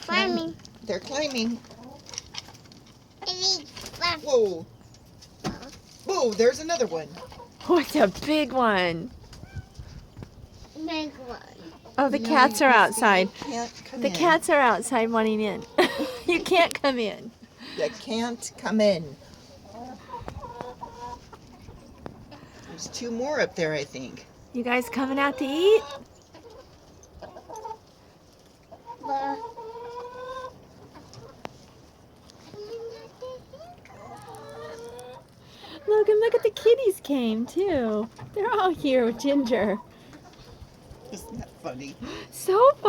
climbing. They're climbing. It is fun. Whoa. Whoa, there's another one. What's a big one? Big one. Oh, the No, cats are you outside. can't come The in. cats are outside wanting in. You can't come in. You can't come in. There's two more up there, I think. You guys coming out to eat? But Logan, look at the kitties came too. They're all here with Ginger. Isn't that funny? So fun.